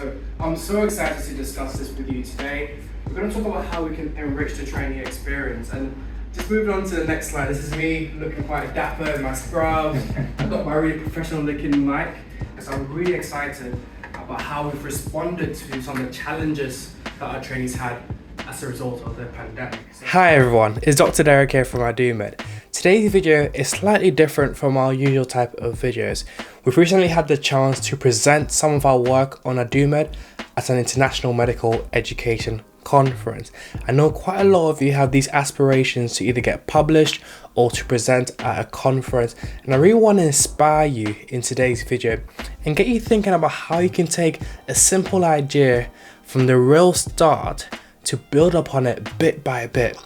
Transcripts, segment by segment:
So I'm so excited to discuss this with you today. We're going to talk about how we can enrich the trainee experience. And just moving on to the next slide, this is me looking quite dapper in my scrubs. I've got my really professional looking mic, because I'm really excited about how we've responded to some of the challenges that our trainees had as a result of the pandemic. Hi everyone, it's Dr. Derek here from AduMed. Today's video is slightly different from our usual type of videos. We've recently had the chance to present some of our work on AduMed at an international medical education conference. I know quite a lot of you have these aspirations to either get published or to present at a conference, and I really want to inspire you in today's video and get you thinking about how you can take a simple idea from the real start to build upon it bit by bit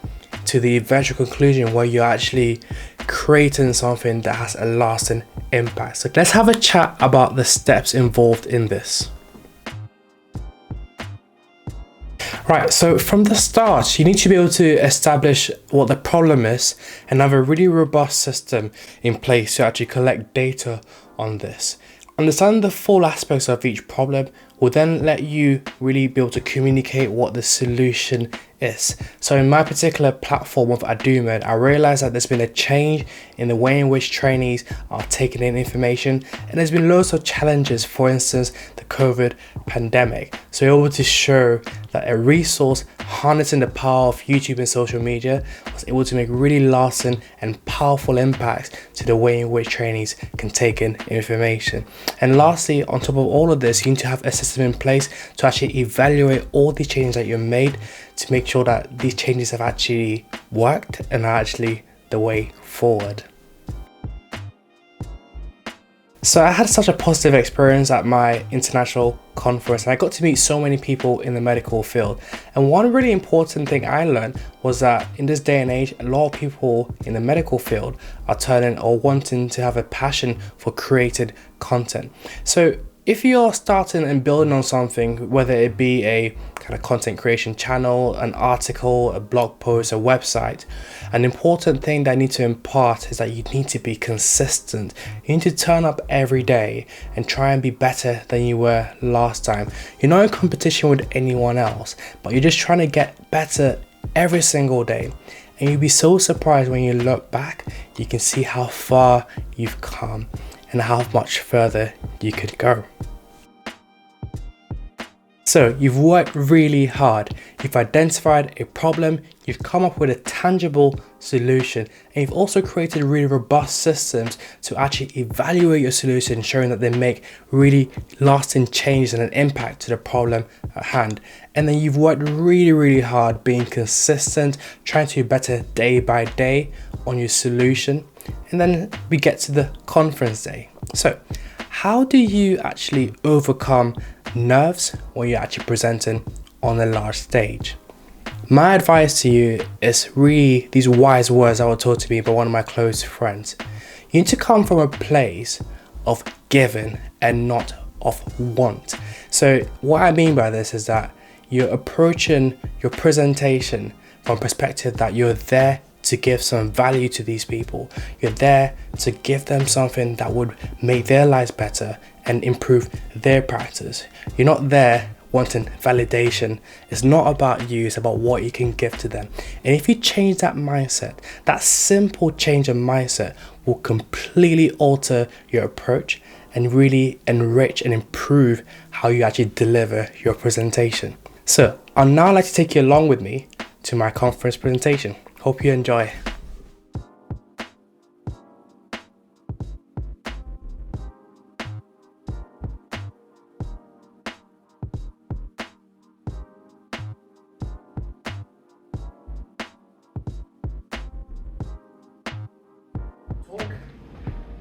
to the eventual conclusion where you're actually creating something that has a lasting impact. So let's have a chat about the steps involved in this. Right, so from the start, you need to be able to establish what the problem is and have a really robust system in place to actually collect data on this. Understanding the full aspects of each problem will then let you really be able to communicate what the solution is. So in my particular platform of AduMed, I realized that there's been a change in the way in which trainees are taking in information, and there's been loads of challenges, for instance, the COVID pandemic. So we're able to show that a resource harnessing the power of YouTube and social media was able to make really lasting and powerful impacts to the way in which trainees can take in information. And lastly, on top of all of this, you need to have a system in place to actually evaluate all the changes that you've made to make sure that these changes have actually worked and are actually the way forward. So I had such a positive experience at my international conference, and I got to meet so many people in the medical field. And one really important thing I learned was that in this day and age, a lot of people in the medical field are turning or wanting to have a passion for created content. So if you're starting and building on something, whether it be a kind of content creation channel, an article, a blog post, a website, an important thing that I need to impart is that you need to be consistent. You need to turn up every day and try and be better than you were last time. You're not in competition with anyone else, but you're just trying to get better every single day. And you'll be so surprised when you look back, you can see how far you've come and how much further you could go. So you've worked really hard, you've identified a problem, you've come up with a tangible solution, and you've also created really robust systems to actually evaluate your solution, showing that they make really lasting changes and an impact to the problem at hand. And then you've worked really hard, being consistent, trying to be better day by day on your solution. And then we get to the conference day. So how do you actually overcome nerves when you're actually presenting on a large stage? My advice to you is really these wise words that were taught to me by one of my close friends. You need to come from a place of giving and not of want. So what I mean by this is that you're approaching your presentation from a perspective that you're there to give some value to these people. You're there to give them something that would make their lives better and improve their practice. You're not there wanting validation. It's not about you, it's about what you can give to them. And if you change that mindset, that simple change of mindset will completely alter your approach and really enrich and improve how you actually deliver your presentation. So I'd now like to take you along with me to my conference presentation. Hope you enjoy.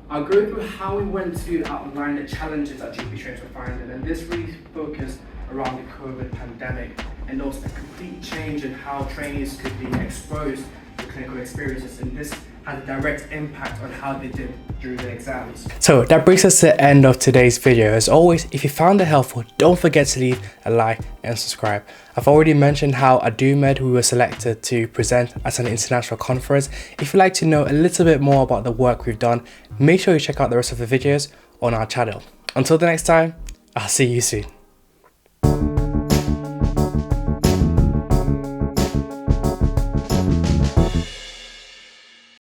I'll go through how we went to outline the challenges that GP trainers were finding, and this really focused around the COVID pandemic and also a complete change in how trainees could be exposed to clinical experiences, and this had a direct impact on how they did during the exams. So that brings us to the end of today's video. As always, if you found it helpful, don't forget to leave a like and subscribe. I've already mentioned how AduMed we were selected to present at an international conference. If you'd like to know a little bit more about the work we've done, make sure you check out the rest of the videos on our channel. Until the next time, I'll see you soon.